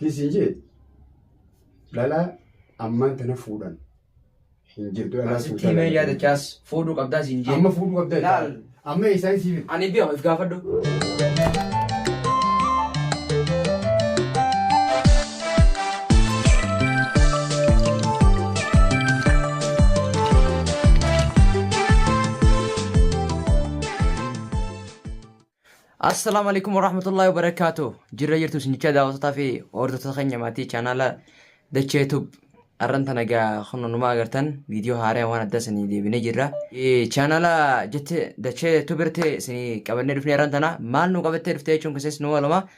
كيسيجي لا أما أنت نفودا هنجرتو على سوتي تيمي يا دكاس فودو قبدا سينجي أما فودو قبدا لا أما إيساي سيفي أنا بيهم إفقافدو السلام عليكم ورحمة الله وبركاته. جرى يرتو سنجا داوتا في أوردو تخنيا ماتي channel دتش يوتيوب أرنتنا جا خنو نما أغرتن فيديو هاري وانا دسني دي بنجرة channel جت دتش توبرتي سني قبلنا رفني أرنتنا مال قبلت رفتي چون كسيس نو لما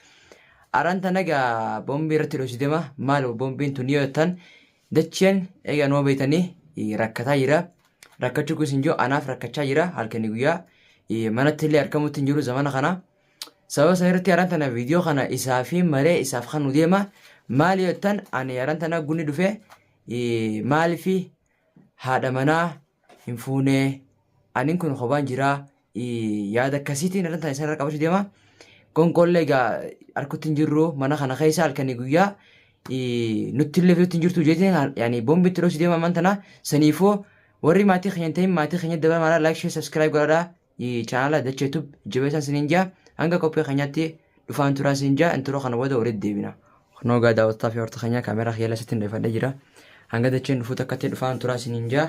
أرنتنا جا بومبي رتلو سيدما مالو بومبي تونيو تن دتشن إيجا نو بيتني ركتا يرا ركتشو كسنجو أناف ركتشا يرا هالكني ويا منتلي أركمو تنجرو زمان خنا سبب سيرتي أرنتنا فيديو خنا إسافي مري إساف خانو ديما مالي يتن أنا أرنتنا قوني دفع مالي في هذا منا إنفوني أنين كن خبان جرا يادا كسيتي أرنتنا إسان ركبش ديما كون كوليغا أركو تنجرو منا خنا خيسا الكني قويا نتلي في تنجرتو جيتين يعني بومبي تروس ديما منتنا سنيفو وري ماتي خيانتين ماتي خيان دبا مالا لايك شير سبسكرايب قرارا channel دتش يوتيوب جبهة سنينجا hanga kopi khanyatti dhufaan turaa sinja intro kana wada walitti deebina no gaada wata fi horta khanya kamera khiyala sitin dhefadhe jira hanga dacheen dhufu takkatti dhufaan turaa sininja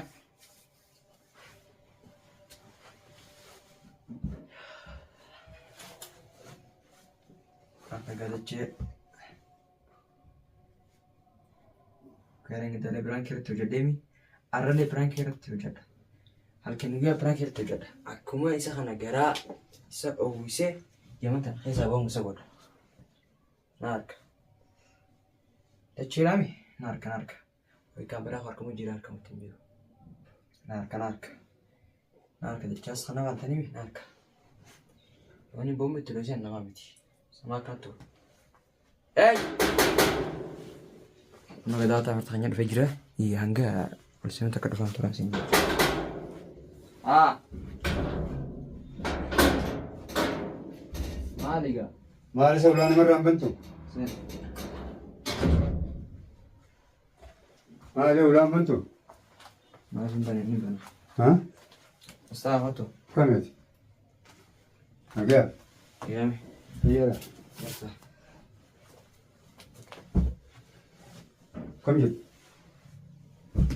hanga dachee karen gidale brank irratti hojjedheemi arralee brank irratti hojjedha halkan guyyaa brank irratti hojjedha akkuma isa kana garaa isa uwwisee يمتى خيسا بوم سود نارك تشيرامي نارك ويكامبرا خاركم جيراركم تنجيرو نارك دچاس خنا وانتني نارك وني بوم تلوزين نمامتي سماكاتو اي نو داتا مرتخنيا فجره يهانغا ولسيون تكدفان تراسين ماليغا مالي سولاني مرة بنتو مالي ولان بنتو ما سنبني نبني ها؟ استعمتو كم يتي؟ أجاب يامي يلا كم جد؟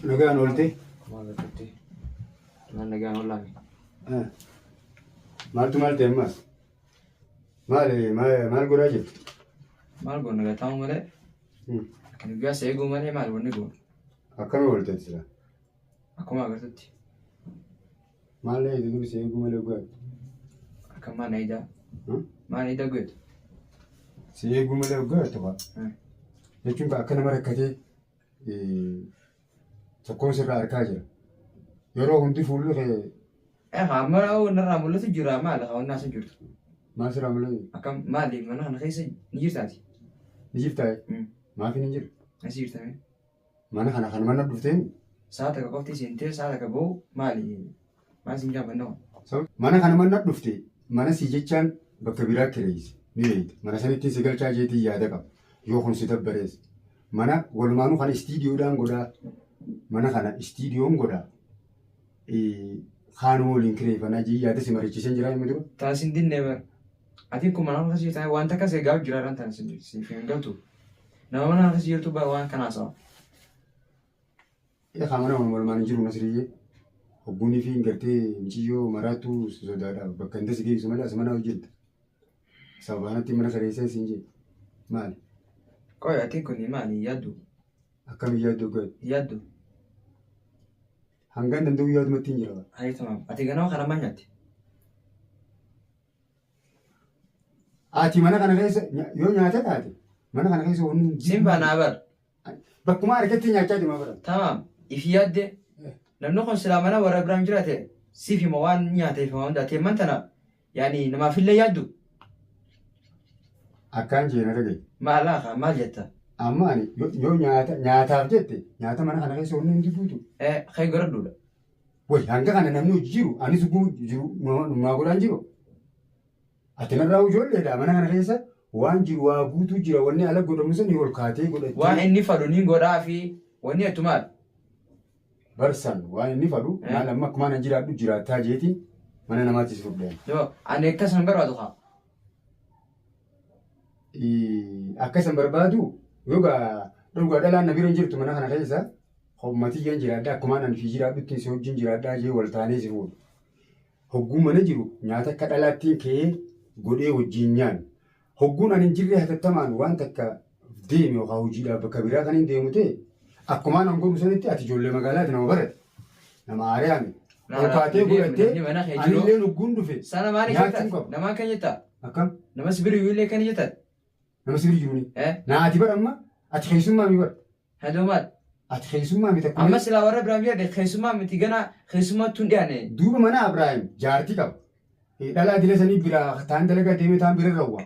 نجان ولتي؟ ما قلتي ما نجان ولا مالتو أماس مال قراجي مال قرن قطعه ماله كان بيا سيجو ماله مال قرن قرن أكمل ولتي تسلا أكو ما قلتي مال لا يدو سيجو ماله قرن أكم ما نيدا ما نيدا قد سيجو ماله قرن تبا لكن كأكنا مرة كتير تكون سر أركاجا يروح عندي فول له ما أو نرى مولت جرا مال أو الناس جرت ما سر عمله أكم مالي منها نخيس نجير تاتي نجيب تاي ما في نجير نسير تاني ما أنا خنا ما نبضتين ساعتك قفتي سنتين ساعتك بو مالي ما سنجا منه ما أنا خنا ما نبضتي ما أنا سيجتشان بكبيرة كريس نيت ما أنا سنتين سجل شاجيتي يادك يوخن ستة بريس ما أنا والمانو خنا استديو دان غدا ما أنا خنا استديو غدا خانو لينكري فانا جي ياده سمريتشن جراي مدو تاسين دين نيبر أتين كم أنا خسي تاي وان تكا سيجاب جراران تاسين سيفين قلتو نما أنا خسي يوتيوب وان كان أصلا يا خامنا من والمان جرو نسرية وبوني فين قرتي مشيو مراتو سودادا بكنده سيجي سملا سمنا وجد سبحانه تمنا خريسة سينجي مال كوي أتين كوني مالي يادو أكمل يادو قد يادو هنگان دندو ياد متين جرا هاي تمام أتين كنا خرا مانياتي آتي منا كنا خيس يوم نياتا تاتي منا كنا خيس ونن سيمبا نابر بكما أركتي نياتا دي ما برا تمام إفياد لم نكن سلامنا ورا إبراهيم جراته سيفي موان نياتا في موان داتي منتنا يعني نما في اللي يادو أكان جينا رجع ما لا ما جتا أما أني يوم نياتا بجت نياتا منا كنا خيس ونن دبوتو خي قردولا وي هنگا كنا نمنو جيرو أني سبو جيرو ما قولان جيرو أتنا راو جول لدا منا كنا خيسة waan jiru waa guutuu jira wanni ala godhamu sani ol kaatee godhattee. Waan inni fadhu niin godhaa fi wanni attumaal. Barsan waan inni fadhu maal amma akkuma nan jiraadhu jiraattaa jeetiin mana namaattis fudheen. Yoo ani akkasan barbaadu haa. Akkasan barbaadu yookaan dhugaa dhalaan na bira hin jirtu mana kana keessa hommatii kan jiraadhaa akkuma nan fi jiraadhutti si wajjin jiraadhaa jee wal taanee si fuudhu. Hogguu mana jiru nyaata akka dhalaattiin ka'ee godhee wajjin nyaan. Hogguun ani hin jirre hatattamaan waan takka deeme yookaan hojiidhaaf bakka biraa kan hin deemu ta'e akkuma nan godhu sanitti ati ijoollee magaalaati nama barate nama aari'aame. Ol kaatee godhattee anillee hogguun dhufe. Sana maali jettaa? Namaan kan jettaa? Akkam? Nama sibiri iyyuu kan jettaa? Nama sibiri jiruuni. Naati bara amma ati keessummaa mi bara? Hadoo maal? Ati keessummaa miti akkuma. Amma silaa warra biraan biyya keessummaa miti gana keessummaa tun dhiyaane. Duuba mana Abiraayim jaartii qaba. Dhalaa dila sanii biraa taan dalagaa deemee taan bira rawwa.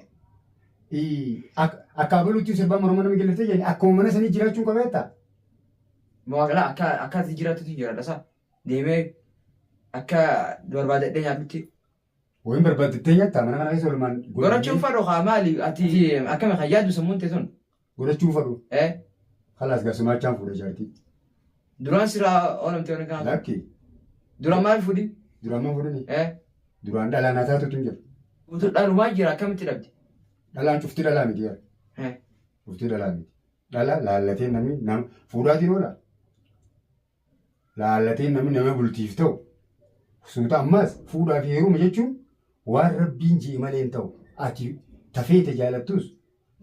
Akka abaluutti sirbaa morma nama gallatee jedhani akkuma mana sanii jiraachuun qabeetta. Mawaqlaa akka ati jiraatutti jiraadha saa. Deemee akka barbaadadhee nyaatutti. Wayin barbaaddettee nyaattaa mana kana keessa walumaan. Gorachuun fadhu haa maali ati akkami kan yaaddu sammuun ta'e sun. Gorachuun fadhu. Khalaas gasumaachaan fuudhee jaartii. Duraan siraa oolamtee wani kana. Lakki. Duraan maal fuudhi? Duraan maal fuudhani? Duraan dhalaan haa taatutu hin jiru. Utuu dhalumaa jira akkamitti dhabdi? Dhalaan cufti dhalaa miti yaa. Cufti dhalaa miti. Dhala laallatee namni nama fuudhaatiin oola. Laallatee namni nama bultiif ta'u. Suuta ammaas fuudhaa fi heeruma jechuun waan rabbiin jee malee hin ta'u. Ati tafeete jaalattus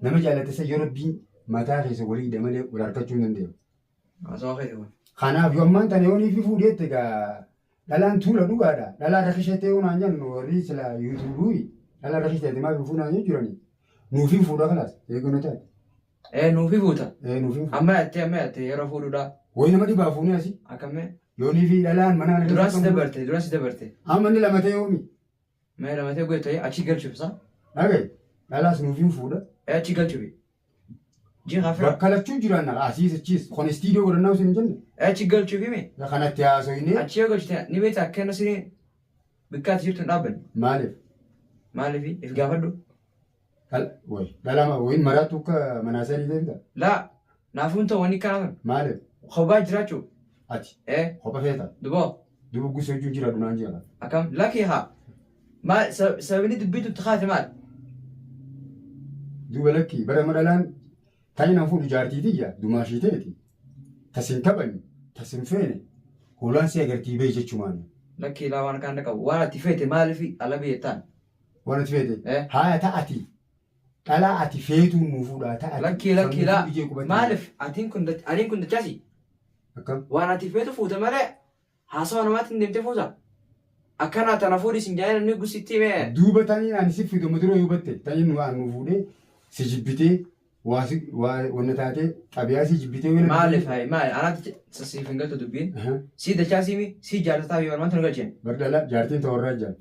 nama jaalattesa yoo rabbiin mataa keessa walii hidha malee wal harkachuu hin danda'u. Kanaaf yoo ammaan tana yoo niifi fuudheette egaa dhalaan tuula dhugaadha. Dhalaan rakishatee unaan jennu warri sila yuutuubii dhalaan rakishatee maaf fuunaan yoo jirani. Nuufi fuudha kalaas eeguu taate. Nuufi fuuta. Nuufi fuudha. Amma yattee yeroo fuudhuudha. Wayi nama dhibaa fuunee asii. Akkamee? Yoo niifi dhalaan mana kana Duraan si dabarte. Amma inni lamatee yoomi. Mee lamatee gootee achi galchuufsa? Dhagaye dhalaas nuufi fuudha. Achi galchuufi. Jiraafira. Bakka lachuu jiraan asiis achiis kun istiidiyoo godhannaa isin hin jenne. Achi galchuufi mee? Kanatti haasofnee. Achi yoo galchite ni beektaa akka inni bikkaatti jirtu hin dhaabbanne. Maaliif? Maaliif? If gaafadhu. Dhalama wayin maraatu akka manaasarii deemta. Laa naafuun ta'u wanni kana. Maaliif? Kophaa jiraachuu. Ati. Kopha feeta. Duboo. Duba gusoo jechuun jira dunaan jira. Akkam lakkii haa. Maal sababni dubbitu taate maal? Duba lakkii bara madhalaan taayinaan fuudhu jaartiitiyya dumaashii ta'eeti. Tasin kabani tasin feene hoolaan si agartii bee jechumaan. Lakkii laa waan kana qabu waan ati feete maaliif ala beektaan? Waan ati feete. Haaya ta'ati. Dhalaa ati feetuun nu fuudhaa ta'ati. Lakkii laa maaliif adiin kun dachaasi? Akkam? Waan ati feetu fuuta malee haasawa namaatti hin deemtee fuuta. Akkana tana fuudhi sin jaayina ni gusitti mee. Duuba tanii ani si fidu mudiroo yoo batte tanii nu waan nu fuudhee si jibbitee wanna taatee xabiyaa si jibbitee wena. Maaliif maali anaatti siif hin galtu dubbiin. Si dachaasii mi si jaalataa fi walmaan tana galcheen. Bardala jaartiin ta'orraa jaan.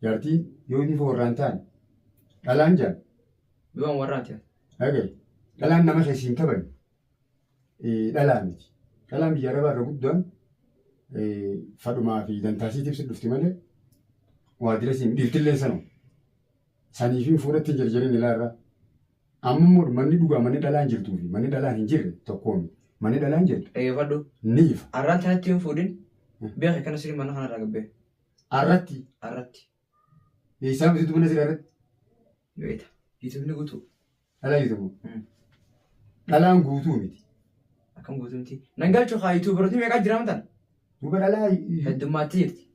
Jaartiin yoo ni warraan ta'an dhalaan jaan. Biwaan warraan ta'an. Dhagaye dhalaan nama keessiin qaban dhalaa miti. Dhalaan biyya arabaa irra guddaan fadhumaa fi dantaasii tibsi dhufti malee waajjira siin dhiirtillee sanuma. Saniifin fuudhatti jarjariin ilaarraa. Amma immoo manni dhugaa manni dhalaan jirtuu fi manni dhalaan hin jirre tokkoon manni dhalaan jirtu. Eeyyafadhu. Ni ifa. Arraan tanatti hin fuudhin beeka kana sirrii mana kanarraa gabbee. Arratti. Arratti. Isaan bisitu mana sirrii arratti. Beeta. Yuutuubni guutuu. Dhalaa yuutuubu. Dhalaan guutuu miti. Akkam guutuu miti. Nan galchuu haa yuutuubarooti meeqaa jiraam tan? Duuba dhalaa. Heddummaatti jirti.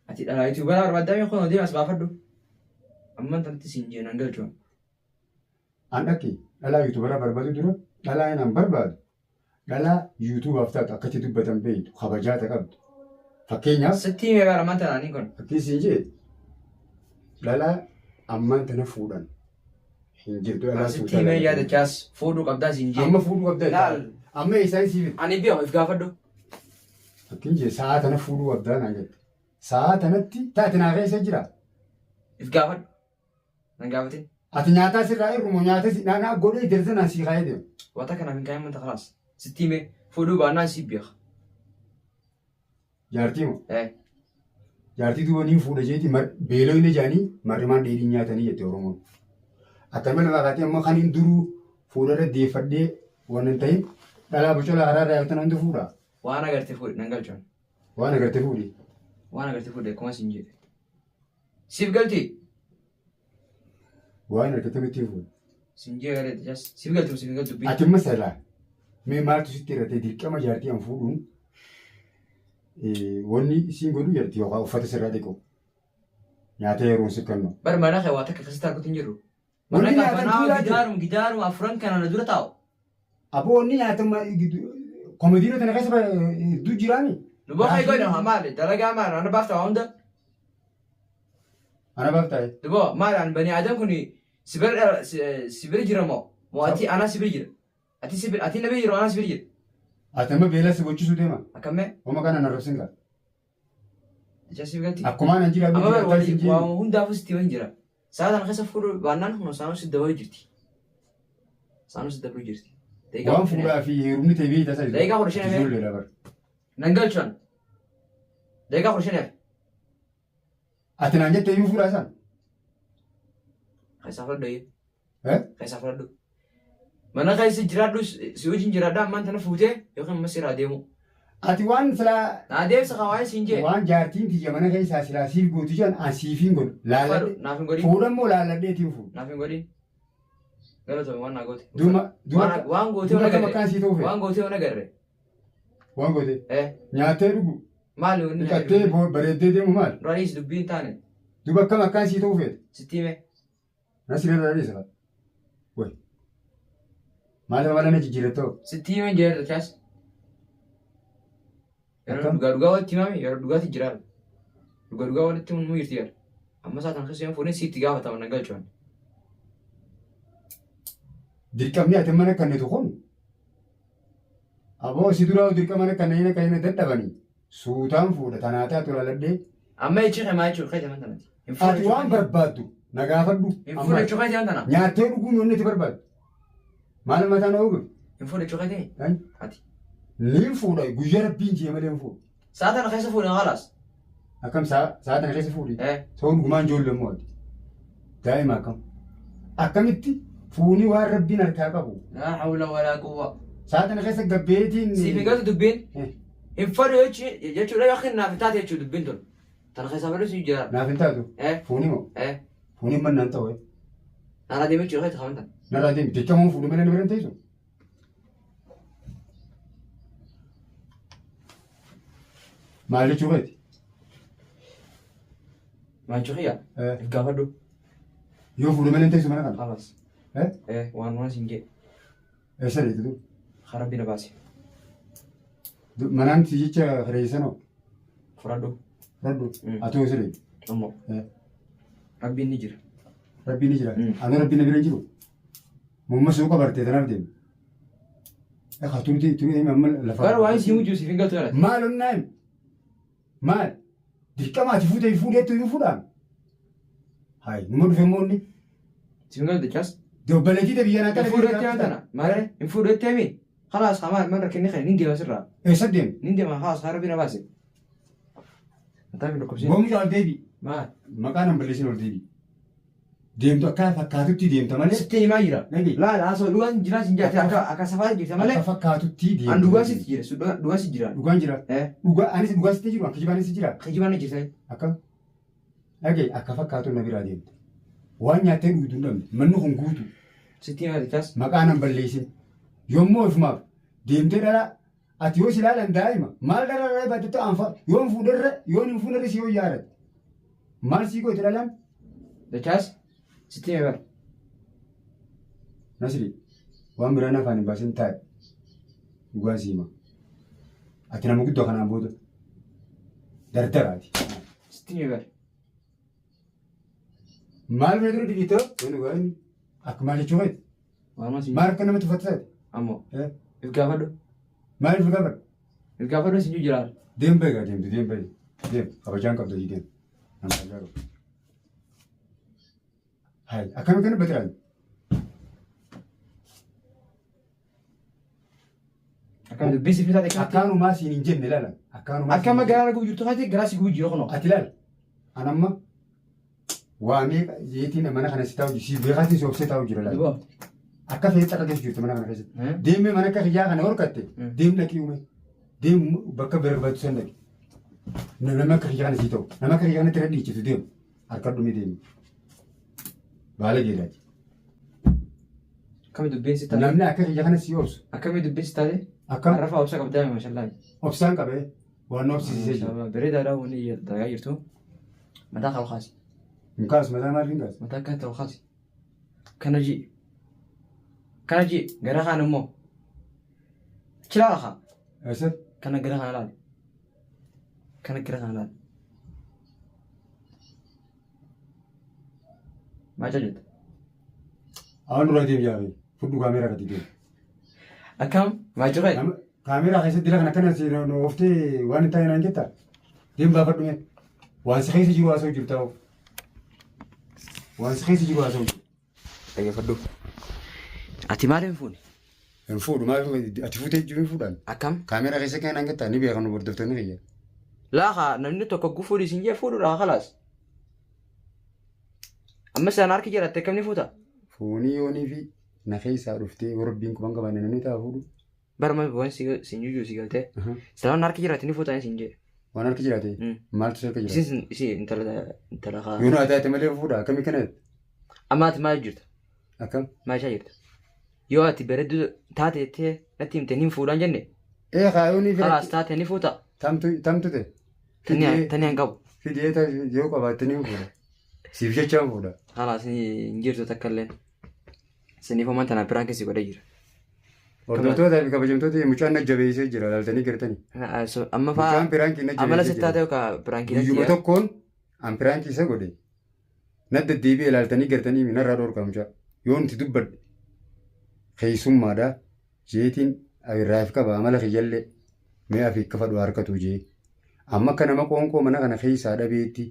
Ati dhalaa yuutuubaraa barbaaddaa kun deemas baafadhu. Amman tanatti siin jee nan galchuu. An dhaqqee dhalaa yuutuubaraa barbaadu dura dhalaa inaan barbaadu dhalaa yuutuubaaf taatu akkatti dubbatan beektu kabajaata qabdu. Fakkeenyaaf. Sittii meeqaa lamaan tanaanii kun. Fakkiisiin jee dhalaa ammaan tana fuudhan hin jirtu dhalaa suutaa. Sittii mee yaadachaas fuudhuu qabdaa siin jee. Amma fuudhuu qabdaa. Amma isaan siif. Ani biyya of gaafadhu. Fakkiin jee sa'a tana fuudhuu qabdaa naan jette. Sa'a tanatti taate naa keessa jira. If gaafadhu. Nan gaafatin. Ati nyaataa sirraa irrumoo nyaata naannaa godhee dirsanaan sii kaayee deemu. Wata kanaaf hin kaa'in manta kalaas. Sittii mee fuudhuu baannaan sii beeka. Jaartii moo? Jaartii duuba niin fuudha jeeti beeloo hin ijaanii marrimaan dheedhiin nyaatanii jette Oromoon. Akkamiin nama kaatee amma kan hin duruu fuuldura deeffadhee waan hin ta'in dhalaa bocola haraarraa yaaltan hundi fuudha. Waan agartee fuudhe nan galchuun. Waan agartee fuudhi. Waan agartee fuudhe akkuma siin jedhe. Siif galti. Waan argatee miti fuudhi. Siin jedhe jas siif galti siif galtu bii. Ati masalaa mee maaltu sitti irratti dirqama jaartii an fuudhuun wanni isiin godhu jirti yookaan uffata sirraa dhiqu. Nyaata yeroo si kennu. Bar mana kee waa takka keessatti arguutti hin jirru. Mana kanaa gidaarum afuran kana na dura taa'u. Aboo wanni nyaata komediina tana keessa hedduu jiraani. Luboo kee godhan maali dalagaa maali ana baafta waa hunda. Ana baaftaa. Luboo maali ani bani adam kuni sibir jira moo ati ana sibir jira. Ati nabi jira ana sibir jira. Ati amma beela si bochiisuu deema. Akkamee. Oma kana na rabsinga. Jasi ganti. Akkuma ana jira bitti. Waa hundaafuu sitti waan jira. Saatan keessa fuudhu baannaan kun saanuu si dabaluu jirti. Saanuu si dabaluu jirti. Waan fuudhaa fi heerumni ta'e biyya tasaa. Daqiiqaa 15 nan galchuun. Daqiiqaa 15. Ati naan jettee yoo fuudhaa isaan. Keessaa fudhadhu yoo. Keessaa fudhadhu. Mana keessa jiraadhu si wajjin jiraadhaa ammaan tana fuutee yookaan amma siraa deemu. Ati waan silaa. Adeemsa kawaayee siin jee. Waan jaartiin tiyya mana keessaa silaa siif gootu jiran asiifiin godhu. Laaladhe. Naaf hin godhin. Fuudhammoo laaladheetiin fuudhu. Naaf hin godhin. Galatoomi waan naa goote. Waan gootee waan agarre. Maqaan sii ta'uu fedha. Waan gootee waan agarre. Waan gootee. Nyaattee dhugu. Maali wanni nyaatee bareeddee deemu maali? Raanis dubbiin taane. Duba akkam akkaan sii ta'uu fedha. Sitti hime. Nasirra raanis. Wey. Maali mala na jijjiirattoo? Sitti hime jeerra chaas. Yeroo dhugaa walitti himame yeroo dhugaatti jiraatu. Dhugaa walitti himuun jirti yaada. Amma saatan keessa yoo fuudhin sitti gaafatama na galchuun. Dirqamni ati mana kanneetu kun aboo si duraa dirqama mana kanneen dadhabanii suutaan fuudha tanaataa tolaaladhee. Amma jechuun himaa jechuudha kaita mana tanati. Ati waan barbaaddu na gaafadhu. Hin fuudha jechuudha kaita mana tana. Nyaattee dhuguun wanni itti barbaaddu. Maal mataa na oolu? Hin fuudha jechuudha kaita. Ati. Niin fuudha guyyaa rabbiin jee malee hin fuudha. Saatan keessa fuudhan haalaas. Akkam saatan keessa fuudhi? Ta'uun gumaan ijoollee immoo ati. Daa'ima akkam. Akkamitti fuuni waan rabbiin harkaa qabu. Laa hawla walaa quwwa. Saatan keessa gabbeetiin. Siif hin galtu dubbiin. Hin fadhu jechuudha yookiin naaf hin taate jechuudha dubbiin tun. Tan keessa fadhu si jira. Naaf hin taatu. Fuuni moo? Fuuni mannaan ta'u. Nara deemee jechuudha kaita kamantan. Nara deemee jechamuun fuudhu malee na biran teessu. Maal jechuudha? Maal jechuudha? Gaafadhu. Yoo fuudhu malee teessu mana kana. Halas. Waan siin jee. Eessa deetu? Harabbi na baase. Manaan si jecha hireessanoo? Fudhadhu. Fudhadhu. Ati yoo siree? Ammoo. Rabbiin ni jira. Rabbiin ni jira. Anoo rabbiin na bira jiru. Mumma suuqa bartee tanaaf deemu. Akka turuutii amma lafa. Bara waan siin wujjuu siif hin galtu yaala. Maal onnaa him? Maal? Dirqama ati fuudheettu hin fuudhaan? Hayi numa dhufe moonni. Siif hin galtu jechaas. Dobbaleetii biyya naa kana. Fuudhetti yaa tana. Maal hin fuudhetti himi. Khalaas hamaa mana kenni kan nin deema sirraa. Eessa deemu? Nin deema khalaas harabbi na baase. Mataa fi lakkoofsiin. Boomja ol deebi. Maal? Maqaan hamballeessin ol deebi. Deemtu akka fakkaatutti deemta malee. Sitti himaa jira. Laala asoo dhugaan jiraa sin jaate akka safaati jirta malee. Akka fakkaatutti deemta. An dhugaa sitti jira. Dhugaa sitti jira. Dhugaan jira. Dhugaa anis dhugaa sitti jiru. Kijibaan sitti jira. Kijibaan jirta. Akkam. Dhagee akka fakkaatu na biraa deemta. Waan nyaattee dhugdu hin dhabne manni kun guutu. Sitti himaa jirtas. Maqaan hamballeessin. Yommuu ofumaaf deemtee dhala ati yoo si ilaalan daa'ima maal dhala baattu anfa yoon fuudharra yoon hin fuudharra si yoo yaadate maal sii goote dhalaan? Dachaas sitti himee bara. Nasri waan biraan afaan hin baasin taa'e dhugaa siima. Ati nama guddoo kanaan booda dardaraati. Sitti himee bara. Maal bira dura dibitoo? Waan akka maal jechuu fayyadu? Maal akka namatti uffattaati? Ammoo. If gaafadhu. Maal if gaafadhu? If gaafadhu si jiraata. Deem beekaa deemtu deem beekaa. Deem kabajaan qabda hii deem. Nama kabajaa qabda. Hayi akkami kana batiraan? Akkami dubbii siif taate kana. Akkaanumaa siin hin jenne laala. Akkaanumaa. Akkama garaa gubuu jirtu haati garaa si gubuu jiru kunoo. Ati laala. Anamma waamee jeetiin mana kana si taa'u si beekati si obsee taa'u jira laata. Akka feetaa dhageessu jirtu mana kana keessatti. Deemee mana akka hiyyaa kana horkatte deem dhaqii uume deem bakka barbaadu san dhaqi. Nama akka hiyyaa kana si ta'u nama akka hiyyaa kana tira dhiichisu deemu harka dhumee deemu. Baala geedhaati. Akkami dubbinsi taate? Namni akka hiyyaa kana si obsu. Akkami dubbinsi taate? Akkam? Arrafa obsa qabdaa maashallaa. Obsaan qabee waan obsisiisee jira. Bareedaadhaa wanni dalagaa jirtu. Mataa qabu kaasi. Hinkaas mataa maal hinkaas? Mataa kan ta'u kaasi. Kana ji. Kana ji gara kaan immoo. Chilaa lafa. Eessatti? Kana gara kaan laali. Kana gara kaan laali. Maal jetta? Awwan dura deemu yaa'e fudhu kaameeraa gadi deemu. Akkam maal jirre? Kaameeraa keessatti lafa akkana si nooftee waan hin taane naan jettaa? Deemu baafadhu mee? Waan si keessa jiru haasa'u jiru ta'u. Waan si keessa jiru haasa'u jiru. Dhaggeeffadhu. Ati maal hin fuune? Hin fuudhu maal ati fuutee jiru hin fuudhaan? Akkam? Kaameeraa keessa kan naan jettaa ni beekan hordoftoonni kiyya. Laaha namni tokko gufuu dhiisin jee fuudhuudha khalaas. Amma isaan harki jiraate akkamni fuuta? Fuunii yoonii fi na keessaa dhuftee warabbiin kuban qabaanne namni ta'a fuudhu. Barma waan si jujuu si galtee. Isaan harki jiraate ni fuutaan isin jee. Waan harki jiraate maaltu isa jiraate? Isin intala haa. Yoo naa taate malee fuudha akkamii kana? Amma ati maal jirta? Akkam? Maal ishaa jirta? Yoo ati bareedduu taate jettee natti himte ni fuudhaan jenne. Kaayoonii fi Khalaas taate ni fuuta. tamtu ta'e. Tani hin qabu. Fidee yoo qabaatte ni fuudha. Siif jechaan fuudha. Khalaas hin jirtu takka illee. Siniif homaan tana biraan keessi godhee jira. Hordoftoota fi kabajamtoota mucaan najjabeessee jira laaltanii gartanii. Amma fa'aa Mucaan piraankii najjabeessee amala sittaa ta'e yookaan piraankii guyyuma tokkoon an piraankii isa godhe. Nadda deebi'ee laaltanii gartanii minarraa dhorkaa mucaa. Yoo nuti dubbadhe keessummaadhaa jeetiin irraaf qaba amala kiyyallee mee afi akka fadhu harkatu jee. Amma akka nama qoonqoo mana kana keessaa dhabeetti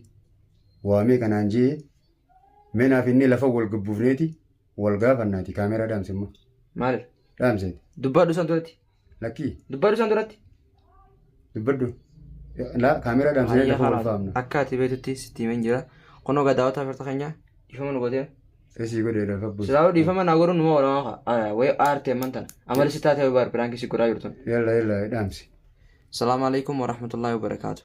waamee kanaan jee mee naaf inni lafa wal gabbuufneeti wal gaafannaati kaameeraa dhaamsimma. Maaliif? Dhaamseeti. Dubbadhu san duratti. Lakkii. Dubbadhu san duratti. Dubbadhu. Kaameeraa dhaamsinee lafa wal faamna. Akka ati beektutti sitti himeen jira. Kunoo gadaawwataa firta keenya dhiifama nu godhee. Eesii godhee lafa buusa. Silaafuu dhiifama naa godhuun numa oolama wayii aartee amantana. Amala sittaa ta'e baar biraan keessi godhaa jirtu. Yalla dhaamsi. Salaamu alaikum wa rahmatullahi wa barakaatu.